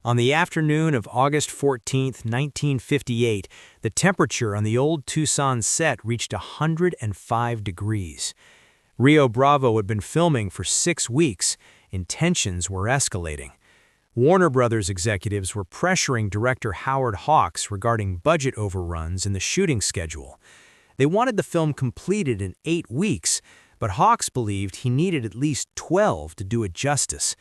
On the afternoon of August 14, 1958, the temperature on the old Tucson set reached 105 degrees. Rio Bravo had been filming for 6 weeks, and tensions were escalating. Warner Brothers executives were pressuring director Howard Hawks regarding budget overruns in the shooting schedule. They wanted the film completed in 8 weeks, but Hawks believed he needed at least 12 to do it justice.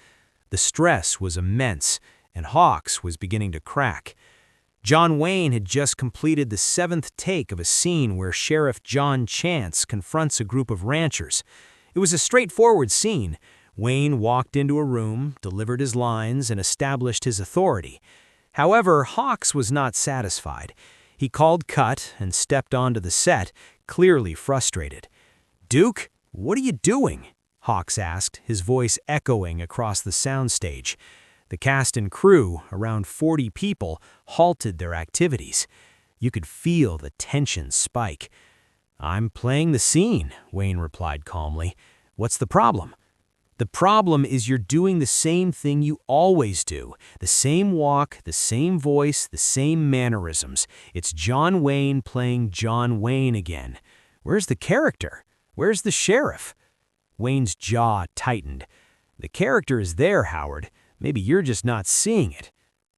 The stress was immense, and Hawks was beginning to crack. John Wayne had just completed the 7th take of a scene where Sheriff John Chance confronts a group of ranchers. It was a straightforward scene. Wayne walked into a room, delivered his lines, and established his authority. However, Hawks was not satisfied. He called cut and stepped onto the set, clearly frustrated. "Duke, what are you doing?" Hawks asked, his voice echoing across the soundstage. The cast and crew, around 40 people, halted their activities. You could feel the tension spike. "I'm playing the scene," Wayne replied calmly. "What's the problem?" "The problem is you're doing the same thing you always do. The same walk, the same voice, the same mannerisms. It's John Wayne playing John Wayne again. Where's the character? Where's the sheriff?" Wayne's jaw tightened. "The character is there, Howard. Maybe you're just not seeing it."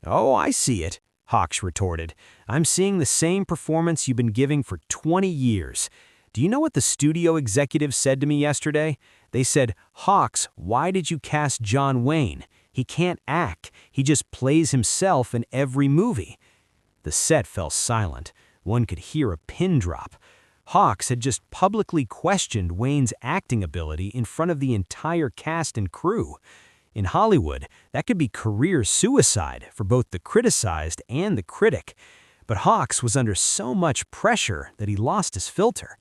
"Oh, I see it," Hawks retorted. "I'm seeing the same performance you've been giving for 20 years. Do you know what the studio executives said to me yesterday? They said, 'Hawks, why did you cast John Wayne? He can't act. He just plays himself in every movie.'" The set fell silent. One could hear a pin drop. Hawks had just publicly questioned Wayne's acting ability in front of the entire cast and crew. In Hollywood, that could be career suicide for both the criticized and the critic. But Hawks was under so much pressure that he lost his filter.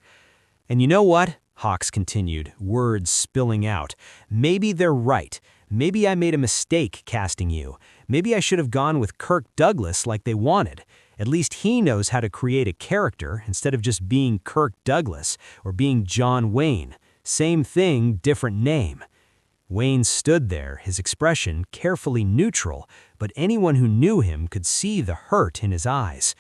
"And you know what?" Hawks continued, words spilling out. "Maybe they're right. Maybe I made a mistake casting you. Maybe I should have gone with Kirk Douglas like they wanted. At least he knows how to create a character instead of just being Kirk Douglas or being John Wayne. Same thing, different name." Wayne stood there, his expression carefully neutral, but anyone who knew him could see the hurt in his eyes.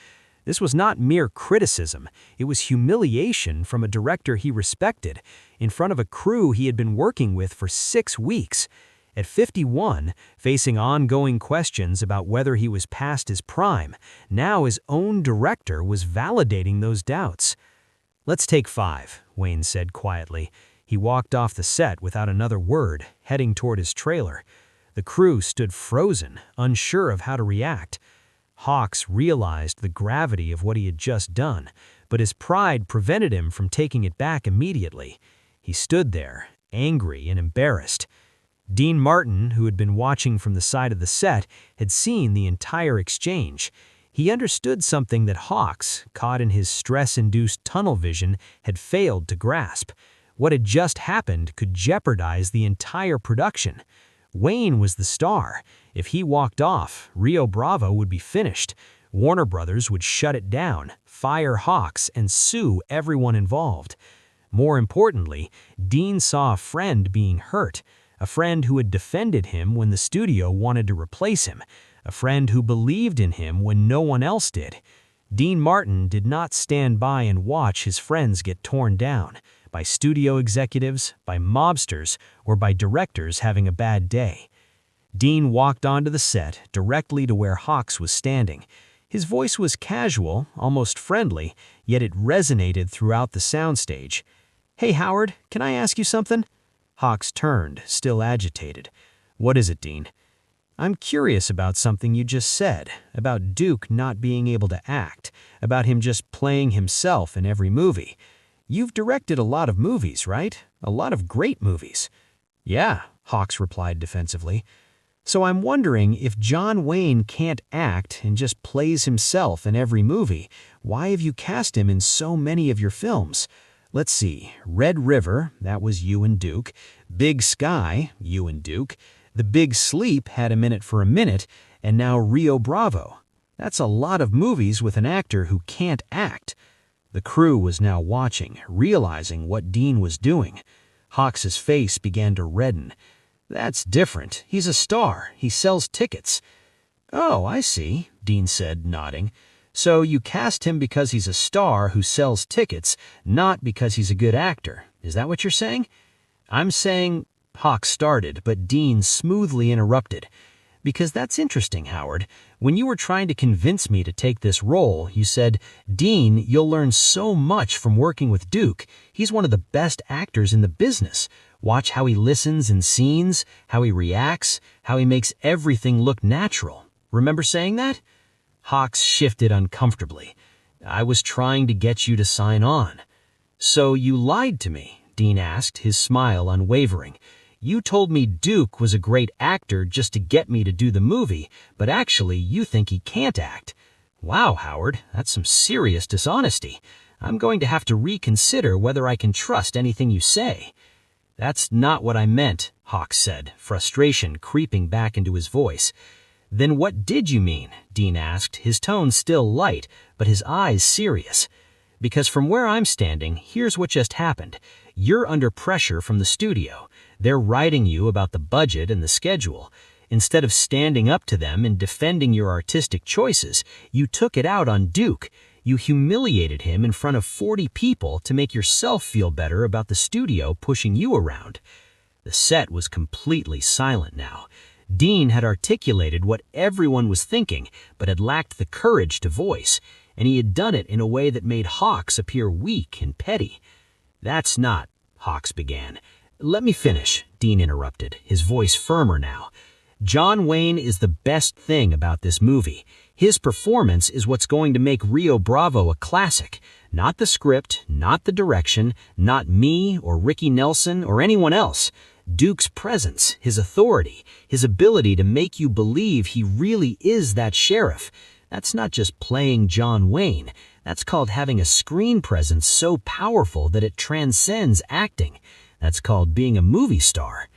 This was not mere criticism. It was humiliation from a director he respected, in front of a crew he had been working with for 6 weeks. At 51, facing ongoing questions about whether he was past his prime, now his own director was validating those doubts. "Let's take 5, Wayne said quietly. He walked off the set without another word, heading toward his trailer. The crew stood frozen, unsure of how to react. Hawks realized the gravity of what he had just done, but his pride prevented him from taking it back immediately. He stood there, angry and embarrassed. Dean Martin, who had been watching from the side of the set, had seen the entire exchange. He understood something that Hawks, caught in his stress-induced tunnel vision, had failed to grasp. What had just happened could jeopardize the entire production. Wayne was the star. If he walked off, Rio Bravo would be finished. Warner Brothers would shut it down, fire Hawks, and sue everyone involved. More importantly, Dean saw a friend being hurt, a friend who had defended him when the studio wanted to replace him, a friend who believed in him when no one else did. Dean Martin did not stand by and watch his friends get torn down, by studio executives, by mobsters, or by directors having a bad day. Dean walked onto the set, directly to where Hawks was standing. His voice was casual, almost friendly, yet it resonated throughout the soundstage. "Hey Howard, can I ask you something?" Hawks turned, still agitated. "What is it, Dean?" "I'm curious about something you just said, about Duke not being able to act, about him just playing himself in every movie. You've directed a lot of movies, right? A lot of great movies." "Yeah," Hawks replied defensively. "So I'm wondering, if John Wayne can't act and just plays himself in every movie, why have you cast him in so many of your films? Let's see, Red River, that was you and Duke. Big Sky, you and Duke. The Big Sleep had him in it for a minute, and now Rio Bravo. That's a lot of movies with an actor who can't act." The crew was now watching, realizing what Dean was doing. Hawks's face began to redden. "That's different. He's a star. He sells tickets." Oh, I see, Dean said, nodding. So you cast him because he's a star who sells tickets, not because he's a good actor. Is that what you're saying? I'm saying, Hawk started, but Dean smoothly interrupted. Because that's interesting, Howard. When you were trying to convince me to take this role, you said, Dean, you'll learn so much from working with Duke. He's one of the best actors in the business. Watch how he listens in scenes, how he reacts, how he makes everything look natural. Remember saying that? Hawks shifted uncomfortably. I was trying to get you to sign on. So you lied to me, Dean asked, his smile unwavering. You told me Duke was a great actor just to get me to do the movie, but actually you think he can't act. Wow, Howard, that's some serious dishonesty. I'm going to have to reconsider whether I can trust anything you say. That's not what I meant, Hawks said, frustration creeping back into his voice. Then what did you mean? Dean asked, his tone still light, but his eyes serious. Because from where I'm standing, here's what just happened. You're under pressure from the studio. They're writing you about the budget and the schedule. Instead of standing up to them and defending your artistic choices, you took it out on Duke. You humiliated him in front of 40 people to make yourself feel better about the studio pushing you around. The set was completely silent now. Dean had articulated what everyone was thinking, but had lacked the courage to voice, and he had done it in a way that made Hawks appear weak and petty. That's not, Hawks began. Let me finish, Dean interrupted, his voice firmer now. John Wayne is the best thing about this movie. His performance is what's going to make Rio Bravo a classic. Not the script, not the direction, not me or Ricky Nelson or anyone else. Duke's presence, his authority, his ability to make you believe he really is that sheriff. That's not just playing John Wayne. That's called having a screen presence so powerful that it transcends acting. That's called being a movie star.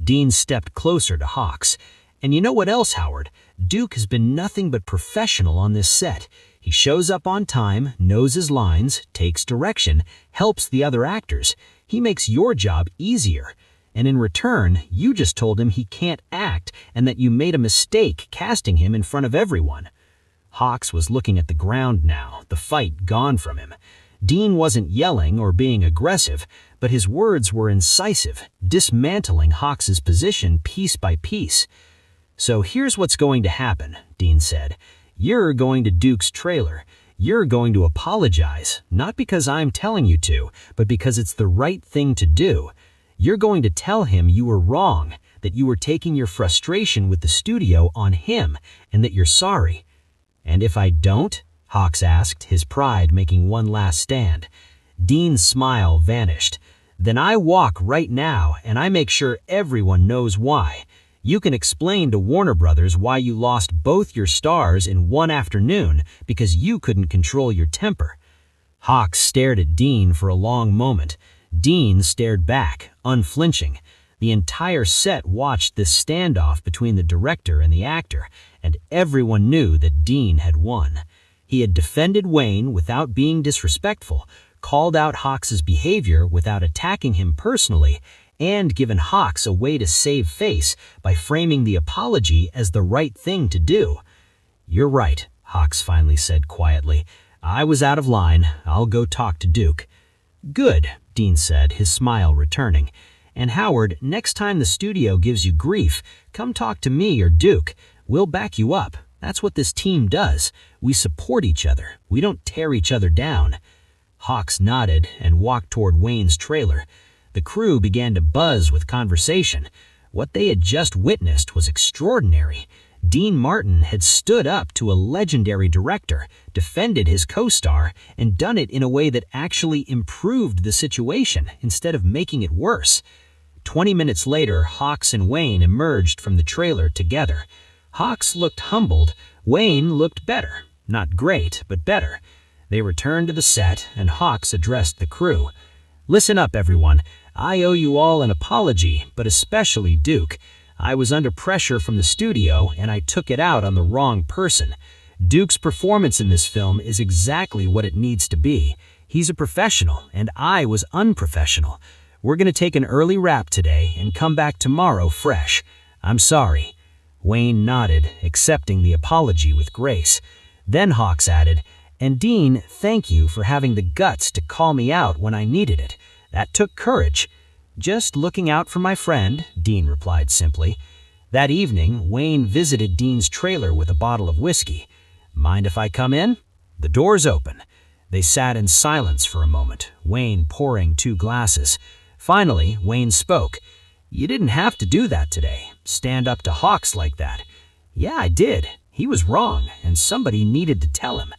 Dean stepped closer to Hawks. And you know what else, Howard? Duke has been nothing but professional on this set. He shows up on time, knows his lines, takes direction, helps the other actors. He makes your job easier. And in return, you just told him he can't act and that you made a mistake casting him in front of everyone. Hawks was looking at the ground now, the fight gone from him. Dean wasn't yelling or being aggressive, but his words were incisive, dismantling Hawks's position piece by piece. So here's what's going to happen, Dean said. You're going to Duke's trailer. You're going to apologize, not because I'm telling you to, but because it's the right thing to do. You're going to tell him you were wrong, that you were taking your frustration with the studio on him, and that you're sorry. And if I don't? Hawks asked, his pride making one last stand. Dean's smile vanished. Then I walk right now, and I make sure everyone knows why. You can explain to Warner Brothers why you lost both your stars in one afternoon because you couldn't control your temper. Hawks stared at Dean for a long moment. Dean stared back, unflinching. The entire set watched this standoff between the director and the actor, and everyone knew that Dean had won. He had defended Wayne without being disrespectful, called out Hawks's behavior without attacking him personally, and given Hawks a way to save face by framing the apology as the right thing to do. You're right, Hawks finally said quietly. I was out of line. I'll go talk to Duke. Good, Dean said, his smile returning. And Howard, next time the studio gives you grief, come talk to me or Duke. We'll back you up. That's what this team does. We support each other. We don't tear each other down. Hawks nodded and walked toward Wayne's trailer. The crew began to buzz with conversation. What they had just witnessed was extraordinary. Dean Martin had stood up to a legendary director, defended his co-star, and done it in a way that actually improved the situation instead of making it worse. 20 minutes later, Hawks and Wayne emerged from the trailer together. Hawks looked humbled. Wayne looked better. Not great, but better. They returned to the set, and Hawks addressed the crew. Listen up, everyone. I owe you all an apology, but especially Duke. I was under pressure from the studio, and I took it out on the wrong person. Duke's performance in this film is exactly what it needs to be. He's a professional, and I was unprofessional. We're going to take an early wrap today and come back tomorrow fresh. I'm sorry. Wayne nodded, accepting the apology with grace. Then Hawks added, "And Dean, thank you for having the guts to call me out when I needed it. That took courage." "Just looking out for my friend," Dean replied simply. That evening, Wayne visited Dean's trailer with a bottle of whiskey. "Mind if I come in?" "The door's open." They sat in silence for a moment, Wayne pouring 2 glasses. Finally, Wayne spoke. "You didn't have to do that today. Stand up to Hawks like that." "Yeah, I did. He was wrong, and somebody needed to tell him."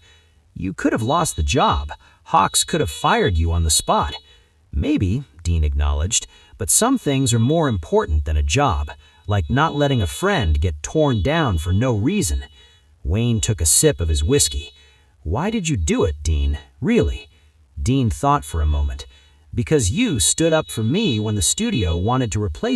"You could have lost the job. Hawks could have fired you on the spot." "Maybe," Dean acknowledged, "but some things are more important than a job, like not letting a friend get torn down for no reason." Wayne took a sip of his whiskey. "Why did you do it, Dean? Really?" Dean thought for a moment. "Because you stood up for me when the studio wanted to replace